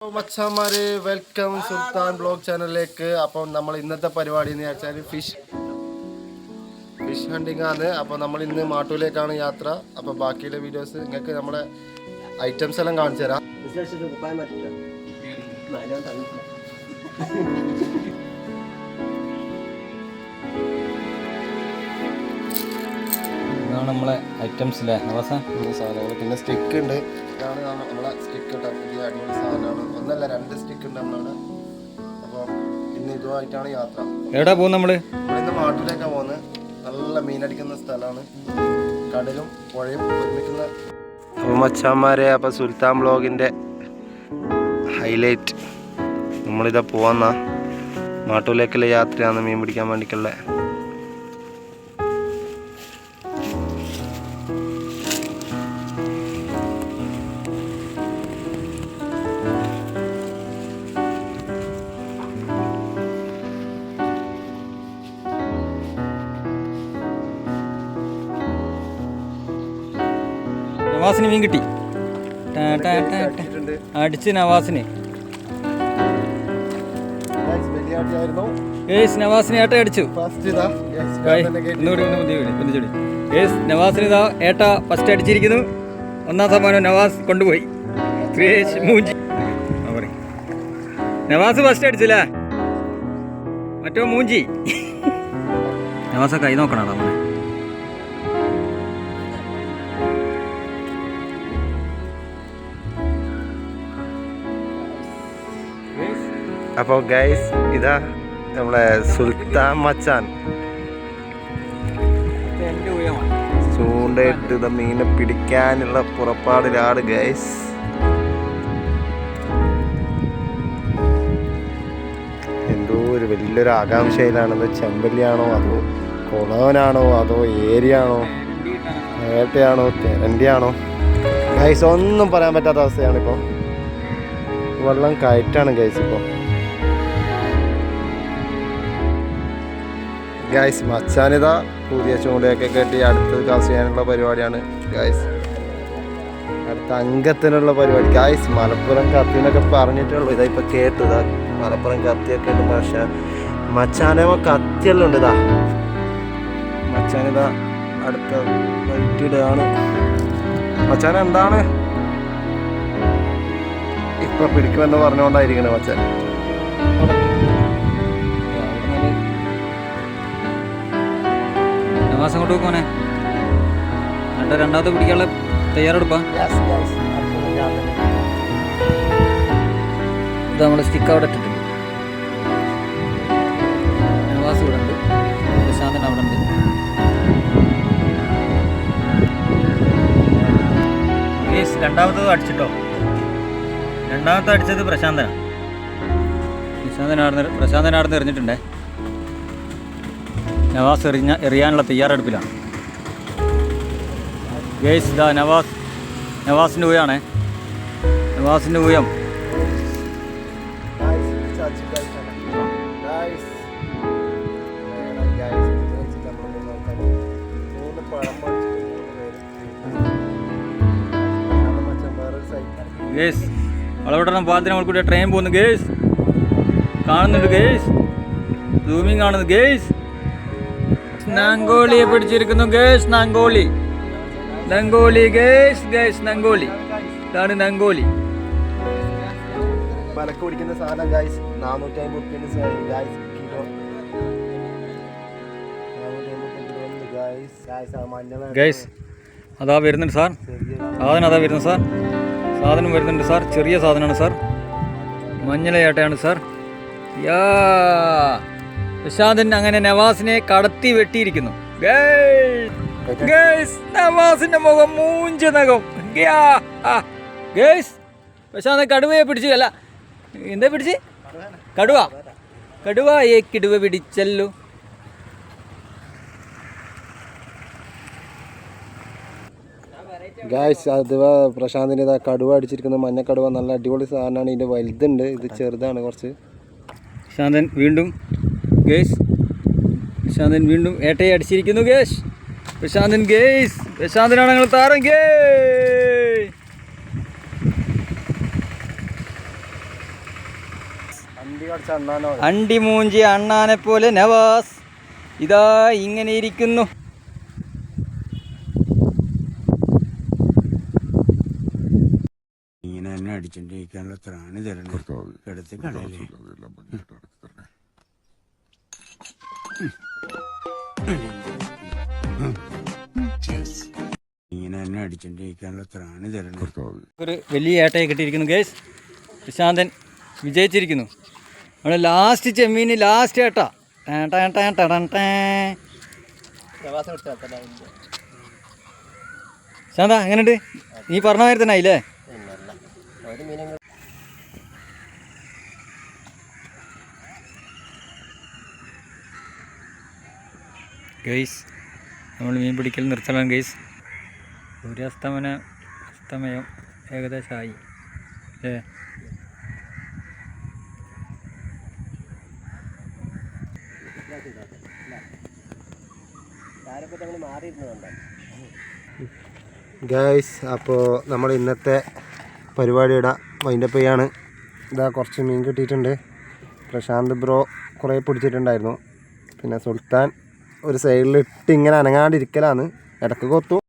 മച്ചാമാരെ വെൽക്കം സുൽത്താൻ ബ്ലോഗ് ചാനലിലേക്ക്. അപ്പം നമ്മൾ ഇന്നത്തെ പരിപാടി എന്ന് വെച്ചാൽ ഫിഷ് ഹണ്ടിങ് ആണ്. അപ്പോൾ നമ്മൾ ഇന്ന് മാട്ടൂലേക്കാണ് യാത്ര. അപ്പോൾ ബാക്കിയുള്ള വീഡിയോസ് നിങ്ങൾക്ക് നമ്മുടെ ഐറ്റംസ് എല്ലാം കാണിച്ചു തരാം. ഇതാണ് നമ്മളെ ഐറ്റംസിലെ സാധനങ്ങൾ. പിന്നെ സ്റ്റിക്ക് ഉണ്ട്. ഇതാണ് നമ്മളെ സ്റ്റിക്ക് കേട്ടോ. പുതിയ അടിപൊളി സാധനമാണ്. ഒന്നല്ല 2 സ്റ്റിക്ക് ഉണ്ട് നമ്മളവിടെ. അപ്പോൾ ഇന്ന് ഇതുമായിട്ടാണ് യാത്ര. എവിടെ പോകും നമ്മളിന്ന് മാട്ടൂലേക്കാണ് പോകുന്നത്. നല്ല മീനടിക്കുന്ന സ്ഥലമാണ്. കടലും പുഴയും ഒരുമിക്കുന്ന. അപ്പോൾ മച്ചാന്മാരെ, അപ്പോൾ സുൽത്താൻ ബ്ലോഗിൻ്റെ ഹൈലൈറ്റ് നമ്മളിതാ പോകുന്ന മാട്ടൂലേക്കുള്ള യാത്രയാണ്. മീൻ പിടിക്കാൻ വേണ്ടിയിട്ടുള്ള. നവാസിന് മീൻ കിട്ടി. അടിച്ച് നവാസിന് നവാസിന് ഏട്ട അടിച്ചു. നവാസിന് ഇതാ ഏട്ട ഫസ്റ്റ് അടിച്ചിരിക്കുന്നു. 1ാം സമ്മാനം നവാസ് കൊണ്ടുപോയി. മൂഞ്ചി നവാസ് ഫസ്റ്റ് അടിച്ചില്ലേ, മറ്റോ മൂഞ്ചി. നവാസ കൈ നോക്കണം നമ്മളെ. അപ്പോൾ ഗൈസ്, ഇതാ നമ്മളെ സുൽത്താൻ മച്ചാൻ ചൂണ്ടയിട്ട് ഇത് മീനെ പിടിക്കാനുള്ള പുറപ്പാടിലാണ് ഗൈസ്. എന്തോ ഒരു വലിയൊരു ആകാംക്ഷയിലാണത്. ചെമ്പല്ലിയാണോ അതോ കുളവനാണോ അതോ ഏരിയാണോ ഏട്ടയാണോ തെരണ്ടിയാണോ ഗൈസ് ഒന്നും പറയാൻ പറ്റാത്ത അവസ്ഥയാണ്. ഇപ്പോൾ വെള്ളം കയറ്റാണ് ഗൈസ്. ഇപ്പോൾ ഗൈസ് മച്ചാനിതാ പുതിയ ചൂണ്ടയൊക്കെ കെട്ടി അടുത്തത് കാസ്റ്റ് ചെയ്യാനുള്ള പരിപാടിയാണ് ഗൈസ്. അടുത്ത അംഗത്തിനുള്ള പരിപാടി ഗൈസ്. മലപ്പുറം കത്തി എന്നൊക്കെ പറഞ്ഞിട്ടുള്ളൂ. ഇതാ ഇപ്പം കേട്ടു. ഇതാ മലപ്പുറം കത്തിയൊക്കെ ഉണ്ട്. പക്ഷേ മച്ചാനമ്മ കത്തിയെല്ലാം ഉണ്ട്. ഇതാ മച്ചാനിതാ അടുത്ത വൈറ്റിടുകയാണ്. മച്ചാന എന്താണ് ഇപ്പൊ പിടിക്കുമെന്ന് പറഞ്ഞുകൊണ്ടായിരിക്കണേ മച്ചാൻ. നവാസ് കൊണ്ട് പോക്കോനെ രണ്ടാമത്തെ പിടിക്കാനുള്ള തയ്യാറെടുപ്പാ. ഇത് നമ്മുടെ സ്റ്റിക്ക് അവിടെ ഇട്ടിട്ടുണ്ട്. നവാസ് ഇവിടെ ഉണ്ട്, പ്രശാന്തൻ അവിടെ ഉണ്ട്. രണ്ടാമത്തത് അടിച്ചിട്ടോ. രണ്ടാമത്തെ അടിച്ചത് പ്രശാന്തനാണ്. പ്രശാന്തനാടുന്ന് എറിഞ്ഞിട്ടുണ്ടേ. നവാസ് എറിയാനുള്ള തയ്യാറെടുപ്പിലാണ് ഗേസ്. ഇതാ നവാസിൻ്റെ ഊയാണേ. നവാസിൻ്റെ ഊയം. ഗേസ് വളവിടണം പാലത്തിന് നമ്മൾ കൂടെ ട്രെയിൻ പോകുന്നു ഗേസ്. കാണുന്നുണ്ട് ഗേസ്. സൂമിങ് കാണുന്നു ഗേസ്. നങ്കോളിയെ പിടിച്ചിരിക്കുന്നു ഗേസ്. നങ്കോളി ഗേസ്. നങ്കോളി. ഇതാണ് നങ്കോളി. മലക്ക് പിടിക്കുന്ന സാധനം ഗൈസ്. 450 ഗൈസ്. അതാ വരുന്നുണ്ട് സാർ. സാധനം അതാ വരുന്നു സാർ. സാധനം വരുന്നുണ്ട് സാർ. ചെറിയ സാധനമാണ് സാർ. മഞ്ഞളയാട്ടയാണ് സാർ. യാ പ്രശാന്തൻ അങ്ങനെ നവാസിനെ കടത്തി വെട്ടിയിരിക്കുന്നു ഗേസ്. നവാസിന്റെ മുഖം മൂഞ്ച നഖം ഗേസ്. പ്രശാന്തൻ കടുവയെ പിടിച്ചു. അല്ല എന്താ പിടിച്ച്? കടുവ കിടുവ പിടിച്ചല്ലോ. ഗായ്സ്, അഥവാ പ്രശാന്തിന് ഇതാ കടുവ അടിച്ചിരിക്കുന്നത്. മഞ്ഞക്കടുവ നല്ല അടിപൊളി സാധനമാണ്. ഇതിൻ്റെ വലുതുണ്ട്, ഇത് ചെറുതാണ് കുറച്ച്. പ്രശാന്തൻ വീണ്ടും ഗേസ്. പ്രശാന്തൻ വീണ്ടും ഏട്ടയെ അടിച്ചിരിക്കുന്നു ഗേസ്. പ്രശാന്തനാണ് ഞങ്ങൾ താരം. അണ്ടി മൂഞ്ചി അണ്ണാനെ പോലെ നവാസ് ഇതാ ഇങ്ങനെ ഇരിക്കുന്നു. ഇങ്ങനെ തന്നെ അടിച്ചോണ്ടിരിക്കാനുള്ള ത്രാണി തരണം. കിടത്തി കളയല്ലേ. ഇങ്ങനെ തന്നെ അടിച്ചോണ്ടിരിക്കാനുള്ള ത്രാണി തരണം. ഒരു വലിയ ഏട്ടയെ കിട്ടിയിരിക്കുന്നു ഗേസ്. പ്രശാന്തൻ വിജയിച്ചിരിക്കുന്നു. നമ്മുടെ ലാസ്റ്റ് ചെമ്മീന് ലാസ്റ്റ് ഏട്ട. ശാന്ത എങ്ങനെയുണ്ട്? നീ പറഞ്ഞ മാതിരി തന്നെ ആയില്ലേ? ഗൈസ് നമ്മൾ മീൻ പിടിക്കൽ നിർത്തലാണ് ഗൈസ്. സൂര്യാസ്തമയം ഏകദേശമായി അല്ലേ? ഗൈസ് അപ്പോൾ നമ്മൾ ഇന്നത്തെ പരിപാടിയുടെ വൈൻഡപ്പ് ചെയ്യാണ്. ഇതാ കുറച്ച് മീൻ കിട്ടിയിട്ടുണ്ട്. പ്രശാന്ത് ബ്രോ കുറേ പിടിച്ചിട്ടുണ്ടായിരുന്നു. പിന്നെ സുൽത്താൻ ഒരു സൈഡിലിട്ട് ഇങ്ങനെ അനങ്ങാണ്ടിരിക്കലാണ്. ഇടയ്ക്ക് കൊത്തും.